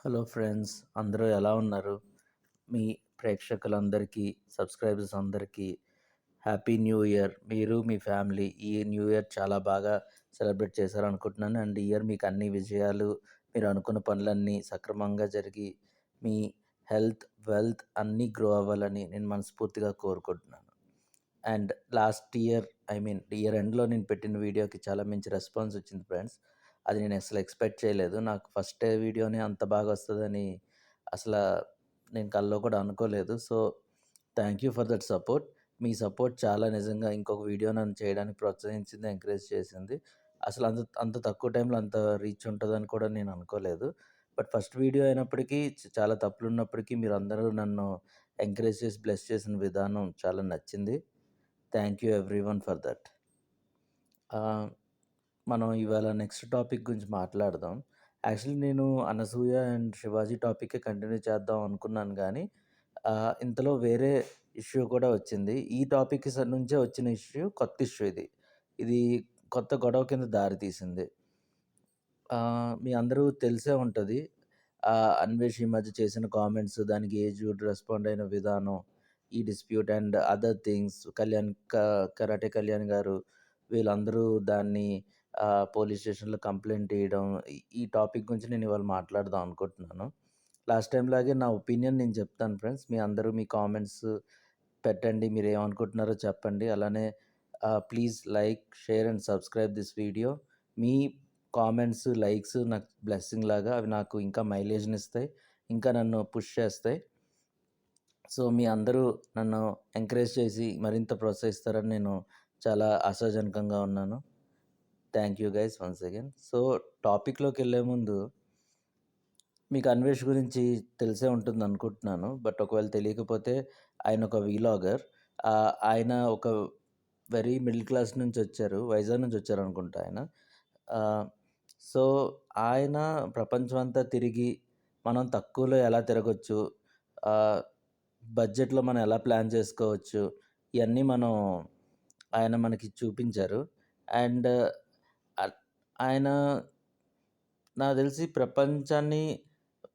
Hello friends, అందరూ ఎలా ఉన్నారు? మీ ప్రేక్షకులందరికీ, సబ్స్క్రైబర్స్ అందరికీ హ్యాపీ న్యూ ఇయర్. మీరు, మీ ఫ్యామిలీ ఈ న్యూ ఇయర్ చాలా బాగా సెలబ్రేట్ చేశారనుకుంటున్నాను. అండ్ ఈ ఇయర్ మీకు అన్ని విజయాలు, మీరు అనుకున్న పనులన్నీ సక్రమంగా జరిగి, మీ హెల్త్, వెల్త్ అన్నీ గ్రో అవ్వాలని నేను మనస్ఫూర్తిగా కోరుకుంటున్నాను. అండ్ లాస్ట్ ఇయర్ ఇయర్ ఎండ్‌లో నేను పెట్టిన వీడియోకి చాలా మంచి రెస్పాన్స్ వచ్చింది ఫ్రెండ్స్. అది నేను అసలు ఎక్స్‌పెక్ట్ చేయలేదు. నాకు ఫస్ట్ వీడియోనే అంత బాగా వస్తదని అసల నేను కల్లో కూడా అనుకోలేదు. So, thank you for that support. Me support చాలా నిజంగా ఇంకొక వీడియో నన్ను చేయడానికి ప్రోత్సహించింది, ఎంకరేజ్ చేసింది. అసలు అంత అంత తక్కువ టైంలో అంత రీచ్ ఉంటదని కూడా నేను అనుకోలేదు. బట్ ఫస్ట్ వీడియో అయినప్పటికీ చాలా తప్పులున్నప్పటికీ మీరందరూ నన్ను ఎంకరేజ్ చేసి, బ్లెస్ చేసిన విధానం చాలా నచ్చింది. Thank you everyone for that. మనం ఇవాళ నెక్స్ట్ టాపిక్ గురించి మాట్లాడదాం. యాక్చువల్లీ నేను 'అనసూయ అండ్ శివాజీ' టాపికే కంటిన్యూ చేద్దాం అనుకున్నాను గానీ, ఇంతలో వేరే ఇష్యూ కూడా వచ్చింది. ఈ టాపిక్ నుంచే వచ్చిన ఇష్యూ కొత్త ఇష్యూ ఇది. ఇది కొత్త గొడవ కింద దారి తీసింది. మీ అందరూ తెలిసే ఉంటది. 'అన్వేష్' ఈ మధ్య చేసిన కామెంట్స్, దానికి ఏజుడ్ రెస్పాండ్ అయిన విధానం, ఈ dispute and other things, karate Kalyan గారు వీళ్ళందరూ దాన్ని పోలీస్ స్టేషన్‌లో కంప్లెయింట్ ఇయడం, ఈ టాపిక్ గురించి నేను ఇవాళ మాట్లాడదాం అనుకుంటున్నాను. లాస్ట్ టైమ్ లాగే నా ఒపీనియన్ నేను చెప్తాను ఫ్రెండ్స్. మీ అందరూ మీ కామెంట్స్ పెట్టండి. మీరేమనుకుంటున్నారో చెప్పండి. అలానే please like, share and subscribe this video. Me comments, likes నాకు బ్లెస్సింగ్ లాగా అవి నాకు ఇంకా మైలేజ్‌నిస్తాయి. ఇంకా నన్ను పుష్ చేస్తాయి. సో, మీ అందరూ నన్ను ఎంకరేజ్ చేసి మరింత ప్రోత్సహిస్తారని నేను చాలా ఆశాజనకంగా ఉన్నాను. Thank you guys once again. So, టాపిక్‌లోకెళ్ళే ముందు మీకు 'అన్వేష్' గురించి తెలిసే ఉంటుందనుకుంటున్నాను. బట్ ఒకవేళ తెలియకపోతే ఆయన ఒక వీలాగర్. ఆయన ఒక వెరీ మిడిల్ క్లాస్ నుంచొచ్చారు. వైజాగ్ నుంచొచ్చారనుకుంటా ఆయన. ఆహ్, సో, ఆయన ప్రపంచమంతా తిరిగి మనం తక్కువలో ఎలా తిరగొచ్చు, ఆహ్, బడ్జెట్‌లో మనం ఎలా ప్లాన్ చేసుకోవచ్చు, ఇయన్నీ ఆయన మనకి చూపించారు. అండ్ అల్ ఆయన నాకు తెలిసి ప్రపంచాన్ని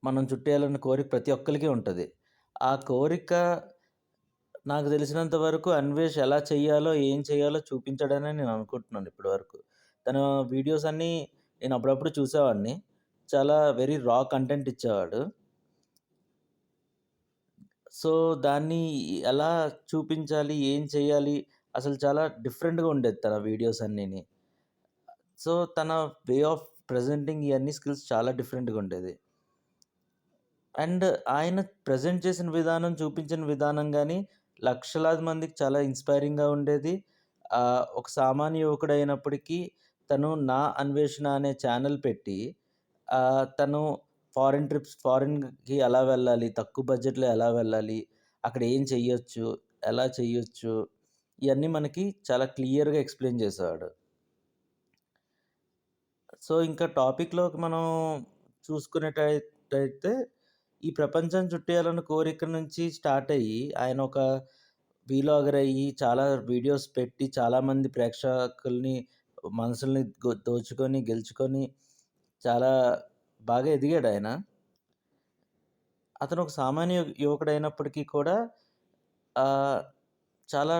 మనం చుట్టేయాలన్న కోరిక ప్రతి ఒక్కళ్ళకి ఉంటది. ఆ కోరిక నాకు తెలిసినంత వరకు 'అన్వేష్' ఎలా చెయ్యాలో, ఏం చేయాలో చూపించాడనే నేను అనుకుంటున్నాను ఇప్పటి వరకు. తన వీడియోస్ అన్నీ నేను అప్పుడప్పుడు చూసేవాడిని. చాలా వెరీ రా కంటెంట్ ఇచ్చేవాడు. సో, దాన్ని ఎలా చూపించాలి, ఏం చేయాలి, అసలు చాలా డిఫరెంట్‌గా ఉండేది తన వీడియోస్ అన్నీని. సో, తన వే ఆఫ్ ప్రెజెంటింగ్ ఇయన్నీ స్కిల్స్ చాలా డిఫరెంట్‌గా ఉండేది. అండ్ ఆయన ప్రెజెంట్ చేసిన విధానం, చూపించిన విధానం గాని, లక్షలాది మందికి చాలా ఇన్‌స్పైరింగ్‌గా ఉండేది. ఒక సామాన్య యువకుడైనప్పటికీ తను 'నా అన్వేషణ' అనే ఛానెల్ పెట్టి, తను ఫారిన్‌కి ఎలా వెళ్ళాలి, తక్కువ బడ్జెట్‌లో ఎలా వెళ్ళాలి, అక్కడ ఏం చెయ్యొచ్చు, ఎలా చెయ్యొచ్చు, ఇయన్నీ మనకి చాలా క్లియర్‌గా ఎక్స్‌ప్లెయిన్ చేసేవాడు. సో, ఇంకా టాపిక్‌లోకి మనం చూసుకునేటట్టయితే, ఈ ప్రపంచం చుట్టేయాలన్న కోరిక నుంచి స్టార్ట్ అయ్యి, ఆయన ఒక వీలాగర్ అయ్యి, చాలా వీడియోస్ పెట్టి, చాలామంది ప్రేక్షకుల్ని మనసుల్ని దోచుకొని, గెలుచుకొని, చాలా బాగా ఎదిగాడాయన. అతను ఒక సామాన్య యువకుడైనప్పటికీ కూడా ఆహ్, చాలా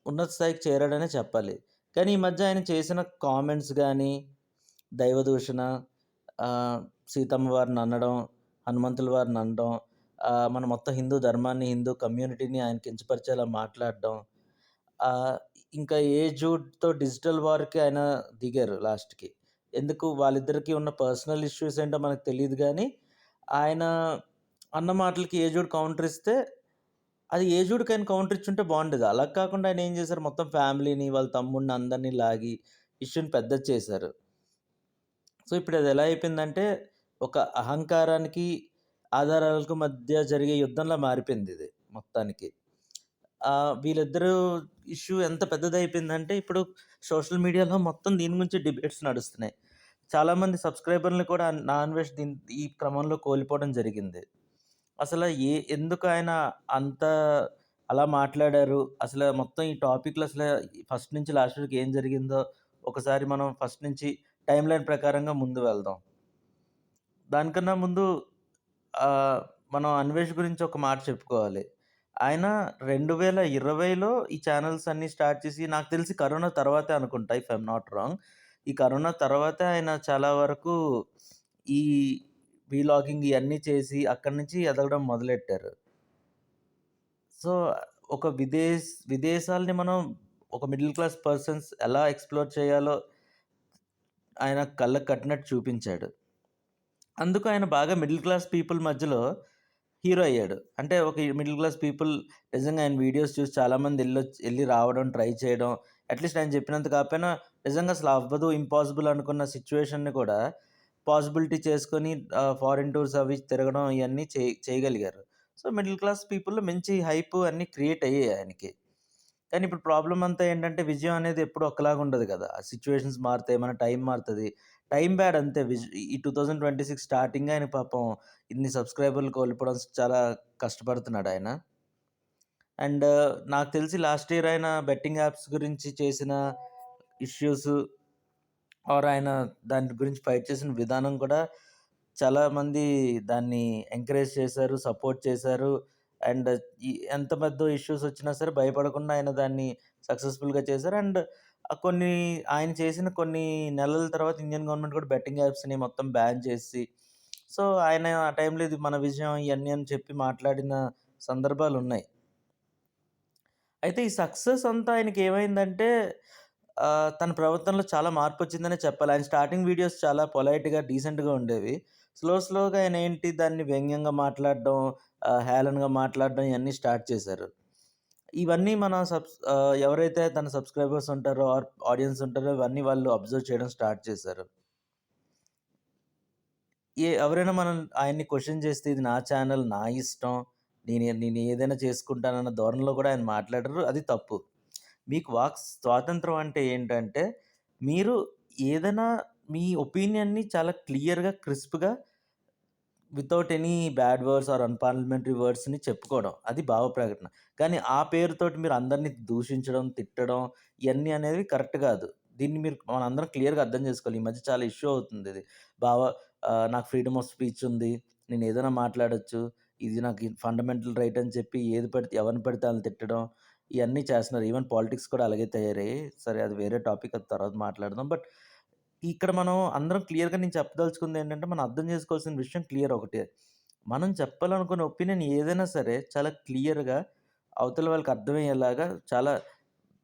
ఉన్నత స్థాయికి చేరాడనే చెప్పాలి. కానీ ఈ మధ్య ఆయన చేసిన కామెంట్స్ గానీ, దైవదూషణ, ఆహ్, సీతమ్మ వారిని అనడం, హనుమంతుల వారిని అనడం, మన మొత్తం హిందూ ధర్మాన్ని, హిందూ కమ్యూనిటీని ఆయన కించపరిచేలా మాట్లాడడం, ఆహ్, ఇంకా ఏజుడ్‌తో డిజిటల్ వార్‌కి ఆయన దిగారు లాస్ట్‌కి. ఎందుకు వాళ్ళిద్దరికీ ఉన్న పర్సనల్ ఇష్యూస్ ఏంటో మనకు తెలీదు గానీ, ఆయన అన్న మాటలకి ఏజుడ్ కౌంటర్ ఇస్తే, అది ఏజుడ్‌కి ఆయన కౌంటర్ ఇచ్చుంటే బావుండేది. అలా కాకుండా ఆయన ఏం చేశారు, మొత్తం ఫ్యామిలీని, వాళ్ళ తమ్ముడిని అందరిని లాగి ఇష్యూని పెద్దది చేశారు. సో, ఇప్పుడది ఎలా అయిపోయిందంటే, ఒక అహంకారానికి, ఆధారాలకు మధ్య జరిగే యుద్ధంలా మారిపోయిందిది మొత్తానికి. వీళ్ళిద్దరూ ఇష్యూ ఎంత పెద్దదయిపోయిందంటే, ఇప్పుడు సోషల్ మీడియాలో మొత్తం దీని గురించే డిబేట్స్ నడుస్తున్నాయి. చాలామంది సబ్‌స్క్రైబర్‌లని కూడా నా అన్వేష్ ఈ క్రమంలో కోల్పోవడం జరిగింది. ఎందుకు ఆయన అంత అలా మాట్లాడారు? మొత్తం ఈ టాపిక్‌లో ఫస్ట్ నుంచి లాస్ట్ వరకు ఏం జరిగిందో ఒకసారి మనం ఫస్ట్ నుంచి టైమ్‌లైన్ ప్రకారంగా ముందు వెళ్దాం. దానికన్నా ముందు ఆహ్, మనం 'అన్వేష్' గురించి ఒక మాట చెప్పుకోవాలి. ఆయన 2020లో ఈ ఛానెల్స్ అన్నీ స్టార్ట్ చేసి నాకు తెలిసి కరోనా తర్వాతే అనుకుంటా ఇఫ్ ఐయామ్ నాట్ రాంగ్. ఈ కరోనా తర్వాతే ఆయన చాలా వరకు ఈ వీలాగింగ్ ఇయన్నీ చేసి అక్కడి నుంచి ఎదగడం మొదలెట్టారు. సో, ఒక విదేశాల్ని మనం ఒక మిడిల్ క్లాస్ పర్సన్స్ ఎలా ఎక్స్‌ప్లోర్ చేయాలో ఆయన కళ్ళకి కట్టినట్టు చూపించాడు. అందుకు ఆయన బాగా మిడిల్ క్లాస్ పీపుల్ మధ్యలో హీరో అయ్యాడు. అంటే ఒక మిడిల్ క్లాస్ పీపుల్ నిజంగా ఆయన వీడియోస్ చూసి చాలామంది ఎళ్లి రావడం, ట్రై చేయడం. అట్‌లీస్ట్ ఆయన చెప్పినంత కాకపోయినా నిజంగా అసలు అవ్వదు, ఇంపాసిబుల్ అనుకున్న సిట్యుయేషన్‌ని కూడా పాసిబిలిటీ చేసుకొని ఫారిన్ టూర్స్ అవి తిరగడం ఇయన్నీ చేయగలిగారు. సో, మిడిల్ క్లాస్ పీపుల్‌లో మంచి హైప్ అన్నీ క్రియేట్ అయ్యాయి ఆయనకి. కానీ ఇప్పుడు ప్రాబ్లమ్ అంతా ఏంటంటే విజయం అనేది ఎప్పుడు ఒక్కలాగా ఉండదు కదా! ఆ సిట్యుయేషన్స్ మారుతాయి. మన టైం మారుతది. టైం బ్యాడ్ అంతే. ఈ 2026 స్టార్టింగే ఆయన పాపం ఇన్ని సబ్‌స్క్రైబర్‌లు కోల్పోవడం చాలా కష్టపడుతున్నాడాయన. అండ్ నాకు తెలిసి లాస్ట్ ఇయర్ ఆయన బెట్టింగ్ యాప్స్ గురించి చేసిన ఇష్యూస్ ఆయన దాని గురించి ఫైట్ చేసిన విధానం కూడా చాలామంది దాన్ని ఎంకరేజ్ చేశారు, సపోర్ట్ చేశారు. అండ్ ఎంత పెద్ద ఇష్యూస్ వచ్చినా సరే భయపడకుండా ఆయన దాన్ని సక్సెస్‌ఫుల్‌గా చేశారు. అండ్ కొన్ని ఆయన చేసిన కొన్ని నెలల తర్వాత ఇండియన్ గవర్నమెంట్ కూడా బెట్టింగ్ యాప్స్‌ని మొత్తం బ్యాన్ చేసి, సో, ఆయన ఆ టైంలో ఇది మన విజయం ఇయన్నీ అని చెప్పి మాట్లాడిన సందర్భాలున్నాయి. అయితే ఈ సక్సెస్ అంతా ఆయనకేమైందంటే తన ప్రవర్తనలో చాలా మార్పొచ్చిందనే చెప్పాలి. ఆయన స్టార్టింగ్ వీడియోస్ చాలా పొలైట్‌గా, డీసెంట్‌గా ఉండేవి. స్లోగా ఆయనేంటి దాన్ని వ్యంగ్యంగా మాట్లాడడం, హేళనగా మాట్లాడడం ఇయన్నీ స్టార్ట్ చేశారు. ఇవన్నీ ఎవరైతే తన సబ్‌స్క్రైబర్స్ ఉంటారో ఆర్ ఆడియన్స్ ఉంటారో ఇవన్నీ వాళ్ళు అబ్జర్వ్ చేయడం స్టార్ట్ చేశారు. ఎవరైనా మనం ఆయన్ని క్వెషన్ చేస్తే ఇది నా ఛానల్, నా ఇష్టం. నేనేదైనా చేసుకుంటానన్న ధోరణిలో కూడా ఆయన మాట్లాడరు. అది తప్పు. మీకు వాక్ స్వాతంత్రం అంటే ఏంటంటే, మీరు ఏదైనా మీ ఒపీనియన్‌ని చాలా క్లియర్‌గా, క్రిస్ప్‌గా without any bad words or unparliamentary వర్డ్స్‌ని చెప్పుకోవడం. అది భావ ప్రకటన. కానీ ఆ పేరుతోటి మీరు అందరిని దూషించడం, తిట్టడం ఇయన్నీ అనేవి కరెక్ట్ కాదు. దీన్ని మనందరం క్లియర్‌గా అర్థం చేసుకోవాలి. ఈ మధ్య చాలా ఇష్యూ అవుతుందిది. భావ నాకు ఫ్రీడమ్ ఆఫ్ స్పీచ్ ఉంది. నేనేదైనా మాట్లాడొచ్చు. ఇది నాకు ఫండమెంటల్ రైట్ అని చెప్పి ఎవరిని పడితే ఆళ్ళని తిట్టడం ఇయన్నీ చేస్తున్నారు. ఈవెన్ పాలిటిక్స్ కూడా అలాగే తయారయ్యాయి. సరే అది వేరే టాపిక్ అది తర్వాత మాట్లాడదాం. బట్ ఇక్కడ మనం అందరం క్లియర్‌గా నేను చెప్పదలుచుకుందేంటంటే, మనం అర్థం చేసుకోవాల్సిన విషయం క్లియర్ ఒకటే. మనం చెప్పాలనుకున్న ఒపీనియన్ ఏదైనా సరే చాలా క్లియర్‌గా అవతల వాళ్ళకి అర్థమయ్యేలాగా చాలా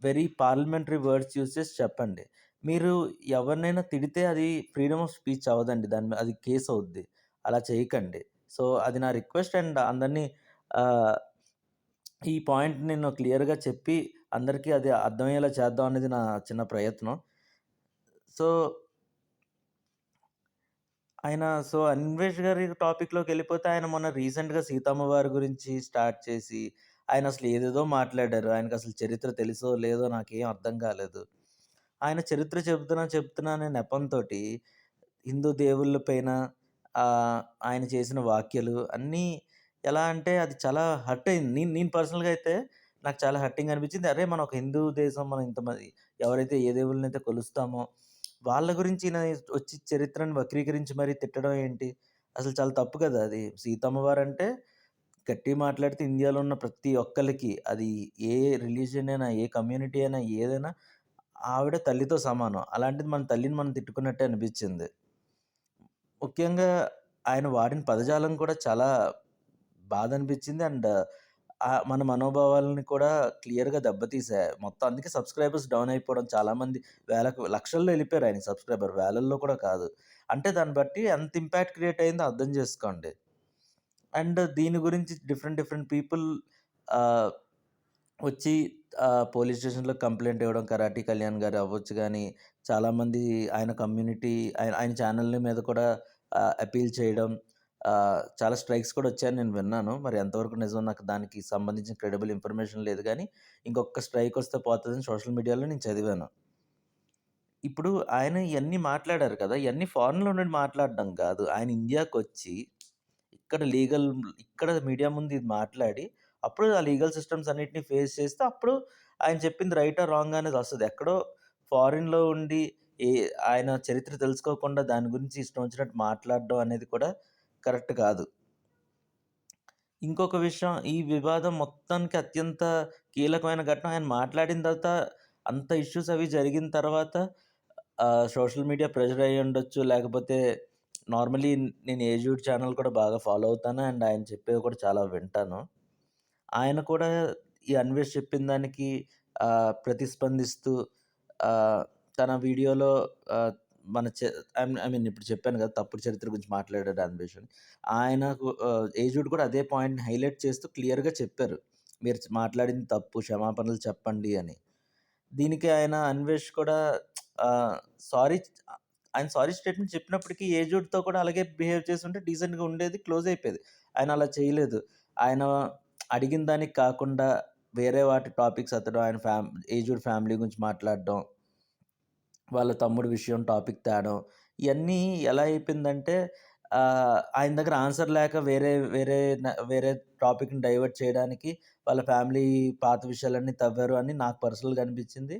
వెరీ పార్లమెంటరీ వర్డ్స్ యూజ్ చేసి చెప్పండి. మీరు ఎవరినైనా తిడితే అది ఫ్రీడమ్ ఆఫ్ స్పీచ్ అవ్వదండి. అది కేస్ అవుద్ది. అలా చేయకండి. సో, అది నా రిక్వెస్ట్ అండ్ అందరిని ఆహ్, ఈ పాయింట్ నేను క్లియర్‌గా చెప్పి అందరికీ అది అర్థమయ్యేలా చేద్దాం అనేది నా చిన్న ప్రయత్నం. సో సో, 'అన్వేష్' గారి టాపిక్‌లోకెళ్ళిపోతే ఆయన మొన్న రీసెంట్‌గా 'సీతమ్మ వారి' గురించి స్టార్ట్ చేసి, ఆయనసలు ఏదేదో మాట్లాడారు. ఆయనకసలు చరిత్ర తెలుసో లేదో నాకేం అర్థం కాలేదు. ఆయన చరిత్ర చెప్తున్నా అనే నెపంతోటి హిందూ దేవుళ్ళ పైన ఆయన చేసిన వ్యాఖ్యలు అన్నీ ఎలా అంటే అది చాలా హర్ట్ అయింది. నేను నేను పర్సనల్‌గా అయితే నాకు చాలా హర్టింగ్ అనిపించింది. అరే! మనం ఒక హిందూ దేశం. మనం ఇంతమంది ఎవరైతే ఏ దేవుళ్ళనైతే కొలుస్తామో వాళ్ళ గురించి ఈయన వచ్చి చరిత్రను వక్రీకరించి మరీ తిట్టడం ఏంటి? అసలు చాలా తప్పు కదా అది. సీతమ్మ వారంటే గట్టిగా మాట్లాడితే ఇండియాలో ఉన్న ప్రతి ఒక్కళ్ళకి అది ఏ రిలీజియన్ అయినా, ఏ కమ్యూనిటీ అయినా, ఏదైనా ఆవిడ తల్లితో సమానం. అలాంటిది మన తల్లిని మనం తిట్టుకున్నట్టే అనిపిచ్చింది. ముఖ్యంగా ఆయన వాడిన పదజాలం కూడా చాలా బాధనిపిచ్చింది. అండ్ మన మనోభావాలను కూడా క్లియర్‌గా దెబ్బతీసాయి. మొత్తం అందుకే సబ్‌స్క్రైబర్స్ డౌన్ అయిపోవడం చాలామంది లక్షల్లో ఎళ్ళిపోయారు ఆయనకి సబ్‌స్క్రైబర్. వేలల్లో కూడా కాదు. అంటే దాన్ని బట్టి ఎంత ఇంపాక్ట్ క్రియేట్ అయిందో అర్థం చేసుకోండి. అండ్ దీని గురించి డిఫరెంట్ పీపుల్ ఆహ్, వచ్చి పోలీస్ స్టేషన్‌లో కంప్లెయింట్ ఇవ్వడం 'కరాటి కళ్యాణ్' గారు అవ్వచ్చు గానీ, చాలామంది ఆయన కమ్యూనిటీ ఆయన ఆయన ఛానెల్ మీద కూడా అపీల్ చేయడం, చాలా స్ట్రైక్స్ కూడా వచ్చాయని నేను విన్నాను. మరి ఎంతవరకు నిజమో నాకు దానికి సంబంధించిన క్రెడిబుల్ ఇన్ఫర్మేషన్ లేదు గానీ, ఇంకొక స్ట్రైక్ వస్తే పోతదని సోషల్ మీడియాలో నేను చదివాను. ఇప్పుడు ఆయన ఇయన్నీ మాట్లాడారు కదా! ఇయన్నీ ఫారెన్‌లో నుండి మాట్లాడడం గాదు. ఆయన ఇండియాకొచ్చి ఇక్కడ లీగల్ ఇక్కడ మీడియా ముందు ఇది మాట్లాడి, అప్పుడు ఆ లీగల్ సిస్టమ్స్ అన్నిటిని ఫేస్ చేస్తే, అప్పుడు ఆయన చెప్పింది రైటా, రాంగా అనేదొస్తది. ఎక్కడో ఫారిన్‌లో ఉండి ఏ ఆయన చరిత్ర తెలుసుకోకుండా దాని గురించి ఇష్టం వచ్చినట్టు మాట్లాడడం అనేది కూడా కరెక్ట్ కాదు. ఇంకొక విషయం, ఈ వివాదం మొత్తానికి అత్యంత కీలకమైన ఘట్టం ఆయన మాట్లాడిన తర్వాత అంత ఇష్యూస్ అవి జరిగిన తర్వాత సోషల్ మీడియా ప్రెషర్ అయ్యుండొచ్చు. లేకపోతే నార్మల్లీ నేను ఏజూడ్ ఛానెల్ కూడా బాగా ఫాలో అవుతాను. అండ్ ఆయన చెప్పేవి కూడా చాలా వింటాను. ఆయన కూడా ఈ అన్వేష్ చెప్పిన దానికి ప్రతిస్పందిస్తూ ఆహ్, తన వీడియోలో ఆహ్, మన చ ఐ మీన్ ఇప్పుడు చెప్పాను కదా! తప్పుడు చరిత్ర గురించి మాట్లాడాడు అన్వేష్ అని. ఆయనకు ఏజుడ్ కూడా అదే పాయింట్‌ని హైలైట్ చేస్తూ క్లియర్‌గా చెప్పారు. మీరు మాట్లాడింది తప్పు. క్షమాపణలు చెప్పండి అని. దీనికి ఆయన అన్వేష్ కూడా ఆహ్, సారీ ఆయన సారీ స్టేట్‌మెంట్ చెప్పినప్పటికీ ఏజుడ్‌తో కూడా అలాగే బిహేవ్ చేసుంటే డీసెంట్‌గా ఉండేది. క్లోజ్ అయిపోయేది. ఆయన అలా చేయలేదు. ఆయన అడిగిన దానికి కాకుండా వేరే వాటి టాపిక్స్ ఎత్తడం, ఆయన ఏజ్డ్ ఫ్యామిలీ గురించి మాట్లాడడం, వాళ్ళ తమ్ముడి విషయం టాపిక్ తేడం, ఇయన్నీ ఎలా అయిపోయిందంటే ఆయన దగ్గర ఆన్సర్ లేక వేరే టాపిక్‌ని డైవర్ట్ చేయడానికి వాళ్ళ ఫ్యామిలీ పాత విషయాలన్నీ తవ్వారు అని నాకు పర్సనల్‌గా అనిపించింది.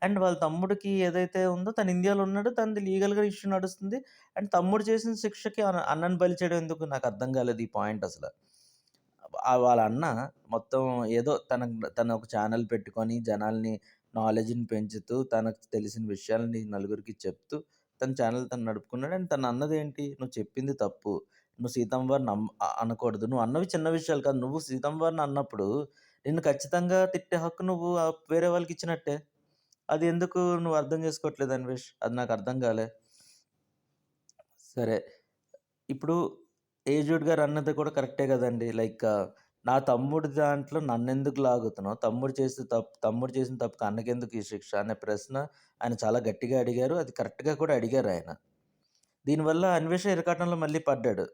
అండ్ వాళ్ళ తమ్ముడికి ఏదైతే ఉందో తను ఇండియాలో ఉన్నాడు. తనది లీగల్‌గా ఇష్యూ నడుస్తుంది. అండ్ తమ్ముడు చేసిన శిక్షకి అన్నని బలి చేయడం ఎందుకు? నాకు అర్థం కాలేదు ఈ పాయింట్ అసల. వాళ్ళ అన్న మొత్తం ఏదో తను ఒక ఛానెల్ పెట్టుకొని జనాల్ని నాలెడ్జ్‌ని పెంచుతూ, తనకు తెలిసిన విషయాలని నలుగురికి చెప్తూ, తన ఛానెల్ తను నడుపుకున్నాడు. అండ్ తను అన్నదేంటి? "నువ్వు చెప్పింది తప్పు. నువ్వు సీతమ్మ వారిని అనకూడదు. నువ్వు అన్నవి చిన్న విషయాలు కాదు. నువ్వు సీతమ్మ వారిని అన్నప్పుడు నిన్ను ఖచ్చితంగా తిట్టే హక్కు నువ్వు వేరే వాళ్ళకిచ్చినట్టే. అది ఎందుకు నువ్వు అర్థం చేసుకోవట్లేదు అన్వేష్? అది నాకు అర్థం కాలే." సరే. ఇప్పుడు ఏజుడ్ గారన్నది కూడా కరెక్టే గదండీ. లైక్ నా తమ్ముడి దాంట్లో నన్నెందుకు లాగుతున్నావు? తమ్ముడు చేసిన తప్పుకి అన్నకెందుకు ఈ శిక్ష అనే ప్రశ్న ఆయన చాలా గట్టిగా అడిగారు. అది కరెక్ట్‌గా కూడా అడిగారాయన. దీనివల్ల అన్వేష ఇరకాటంలో మళ్ళీ పడ్డాడు.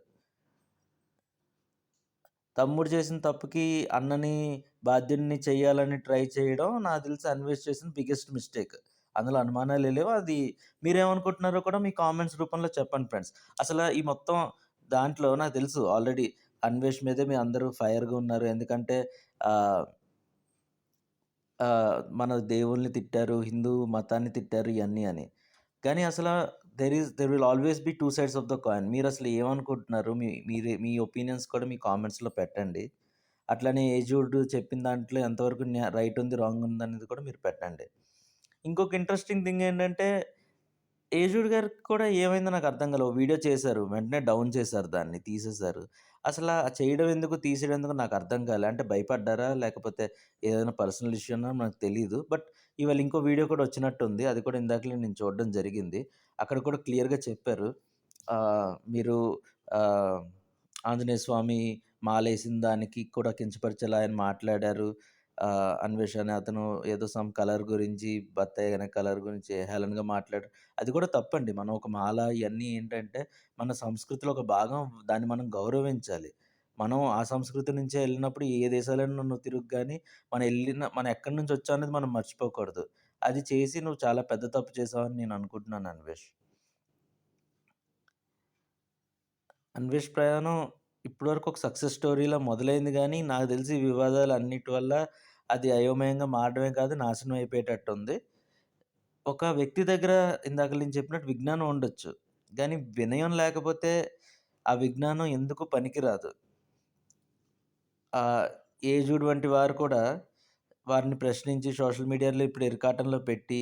తమ్ముడు చేసిన తప్పుకి అన్నని బాధ్యుడిని చేయాలని ట్రై చేయడం నాకు తెలిసి అన్వేష్ చేసిన బిగ్గెస్ట్ మిస్టేక్. అందులో అనుమానాలే లేవు. అది మీరేమనుకుంటున్నారో కూడా మీ కామెంట్స్ రూపంలో చెప్పండి ఫ్రెండ్స్. అసల ఈ మొత్తం దాంట్లో నాకు తెలుసు ఆల్రెడీ అన్వేష్ మీదే మీ అందరూ ఫైర్‌గా ఉన్నారు. ఎందుకంటే ఆహ్, మన దేవుళ్ళని తిట్టారు, హిందూ మతాన్ని తిట్టారు ఇయన్నీ అని. కానీ అసల there will always be 2 sides of the coin. మీరసలు ఏమనుకుంటున్నారు? మీ ఒపీనియన్స్ కూడా మీ కామెంట్స్‌లో పెట్టండి. అట్లనే ఏజుడ్ చెప్పిన దాంట్లో ఎంతవరకు రైట్ ఉంది, రాంగ్ ఉందనేది కూడా మీరు పెట్టండి. ఇంకొక ఇంట్రెస్టింగ్ థింగ్ ఏంటంటే, ఏజుడ్ గారికి కూడా ఏమైందో నాకు అర్థం కాలే. ఓ వీడియో చేశారు. వెంటనే డౌన్ చేశారు దాన్ని. తీసేశారు. అసలా చేయడం ఎందుకు, తీసేయడం ఎందుకో నాకు అర్థం కాలే. అంటే భయపడ్డారా? లేకపోతే ఏదైనా పర్సనల్ ఇష్యూనా నాకు తెలీదు. బట్ ఇవాళ ఇంకో వీడియో కూడా వచ్చినట్టుంది. అది కూడా ఇందాకలే నేను చూడడం జరిగింది. అక్కడ కూడా క్లియర్‌గా చెప్పారు. మీరు ఆహ్, ఆంజనేయ స్వామి మాలేసిన దానికి కూడా కించపరిచేలా ఆయన మాట్లాడారు. అన్వేష్ అనే అతను ఏదో సమ్ కలర్ గురించి, బత్తాయి అనే కలర్ గురించి హేళనగా మాట్లాడారు. అది కూడా తప్పండి. మనం ఒక మాల ఇయన్నీ ఏంటంటే, మన సంస్కృతిలో ఒక భాగం. దాన్ని మనం గౌరవించాలి. మనం ఆ సంస్కృతి నుంచే ఎళ్ళినప్పుడు ఏ దేశాలైనా నువ్వు తిరుగు గాని, మనం ఎక్కడి నుంచొచ్చాం అనేది మనం మర్చిపోకూడదు. అది చేసి నువ్వు చాలా పెద్ద తప్పు చేశావని నేను అనుకుంటున్నాను అన్వేష్. అన్వేష్ ప్రయాణం ఇప్పటి వరకు ఒక సక్సెస్ స్టోరీలా మొదలైంది గానీ, నాకు తెలిసి ఈ వివాదాలన్నిటి వల్ల అది అయోమయంగా మారడమే కాదు, నాశనం అయిపోయేటట్టుంది. ఒక వ్యక్తి దగ్గర ఇందాక నేను చెప్పినట్టు విజ్ఞానం ఉండొచ్చు. గానీ వినయం లేకపోతే ఆ విజ్ఞానం ఎందుకు పనికిరాదు. ఆహ్, ఏజుడ్ వంటి వారు కూడా వారిని ప్రశ్నించి సోషల్ మీడియాలో ఇప్పుడు ఇరకాటంలో పెట్టి,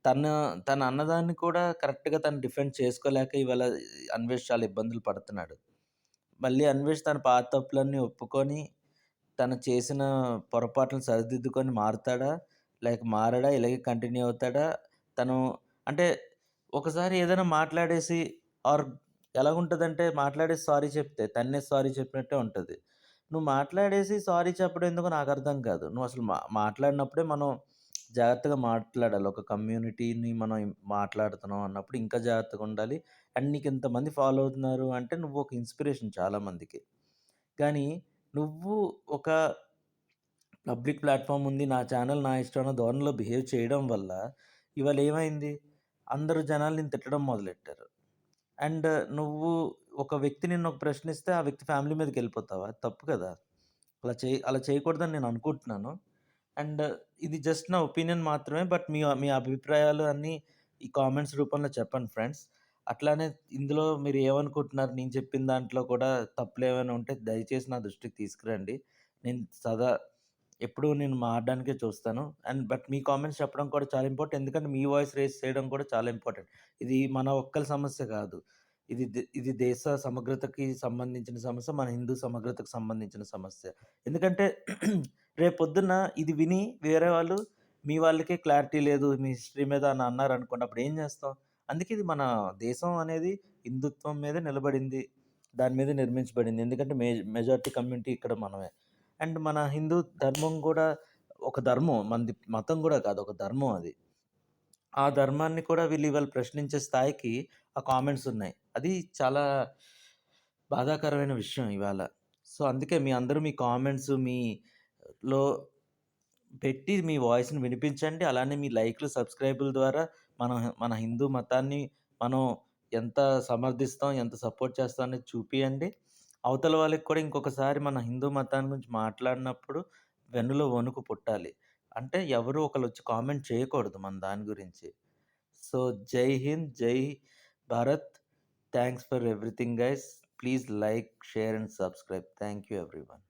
తను తను అన్నదాన్ని కూడా కరెక్ట్‌గా తను డిఫెండ్ చేసుకోలేక ఇవాళ అన్వేష్ చాలా ఇబ్బందులు పడుతున్నాడు. మళ్ళీ అన్వేష్ తన పాత తప్పులన్నీ ఒప్పుకొని, తను చేసిన పొరపాట్లను సరిదిద్దుకొని మారతాడా? లేక మారడా? ఇలాగే కంటిన్యూ అవుతాడా? తను అంటే ఒకసారి ఏదైనా మాట్లాడేసి ఆర్ ఎలాగుంటదంటే మాట్లాడేసి సారీ చెప్తే తన్నేసి సారీ చెప్పినట్టే ఉంటది. నువ్వు మాట్లాడేసి సారీ చెప్పడం ఎందుకో నాకర్థం కాదు. నువ్వసలు మాట్లాడినప్పుడే మనం జాగ్రత్తగా మాట్లాడాలి. ఒక కమ్యూనిటీని మనం మాట్లాడుతున్నాం అన్నప్పుడు ఇంకా జాగ్రత్తగుండాలి. అండ్ నీకింతమంది ఫాలో అవుతున్నారు అంటే నువ్వొక ఇన్‌స్పిరేషన్ చాలా మందికి. కానీ నువ్వు ఒక పబ్లిక్ ప్లాట్‌ఫార్మ్ ఉంది. నా ఛానెల్ నా ఇష్టం అన్న ధోరణిలో బిహేవ్ చేయడం వల్ల ఇవాళ ఏమైంది? అందరూ జనాలు నిన్ను తిట్టడం మొదలెట్టారు. అండ్ నువ్వు ఒక వ్యక్తి నిన్నొక ప్రశ్నిస్తే ఆ వ్యక్తి ఫ్యామిలీ మీదకెళ్ళిపోతావా? తప్పు కదా! అలా చేయకూడదని నేను అనుకుంటున్నాను. అండ్ ఇది జస్ట్ నా ఒపీనియన్ మాత్రమే. బట్ మీ మీ అభిప్రాయాలు అన్నీ ఈ కామెంట్స్ రూపంలో చెప్పండి ఫ్రెండ్స్. అట్లానే ఇందులో మీరు ఏమనుకుంటున్నారు? నేను చెప్పిన దాంట్లో కూడా తప్పులేమైనా ఉంటే దయచేసి నా దృష్టికి తీసుకురండి. నేను ఎప్పుడూ నేను మారడానికే చూస్తాను. బట్ మీ కామెంట్స్ చెప్పడం కూడా చాలా ఇంపార్టెంట్. ఎందుకంటే మీ వాయిస్ రైజ్ చేయడం కూడా చాలా ఇంపార్టెంట్. ఇది మన ఒక్కలి సమస్య కాదు. ఇది దేశ సమగ్రతకి సంబంధించిన సమస్య. మన హిందూ సమగ్రతకు సంబంధించిన సమస్య. ఎందుకంటే రేపొద్దున్న ఇది విని వేరే వాళ్ళు మీ వాళ్ళకే క్లారిటీ లేదు మీ హిస్టరీ మీద అని అన్నారనుకోండి. అప్పుడేం చేస్తాం? అందుకే ఇది మన దేశం అనేది హిందుత్వం మీద నిలబడింది. దాని మీద నిర్మించబడింది. ఎందుకంటే మెజారిటీ కమ్యూనిటీ ఇక్కడ మనమే. అండ్ మన హిందూ ధర్మం గూడా ఒక ధర్మం. మనది మతం గూడా కాదు. ఒక ధర్మం అది. ఆ ధర్మాన్ని కూడా వీళ్ళు ఇవాళ ప్రశ్నించే స్థాయికి ఆ కామెంట్స్ ఉన్నాయి. అది చాలా బాధాకరమైన విషయం ఇవాళ. సో, అందుకే మీ అందరూ మీ కామెంట్స్ లో పెట్టి మీ వాయిస్‌ని వినిపించండి. అలానే మీ లైక్‌లు, సబ్‌స్క్రైబుల ద్వారా మన హిందూ మతాన్ని మనం ఎంత సమర్థిస్తాం, ఎంత సపోర్ట్ చేస్తాం అనేది చూపియండి. అవతల వాళ్ళకి కూడా ఇంకొకసారి మన హిందూ మతాన్ని గురించి మాట్లాడినప్పుడు వెన్నులో వణుకు పుట్టాలి. అంటే ఎవరో ఒకళ్ళొచ్చి కామెంట్ చేయకూడదు మన దాని గురించి. సో, జై హింద్, జై Bharat. Thanks for everything guys. Please like, share and subscribe. Thank you everyone.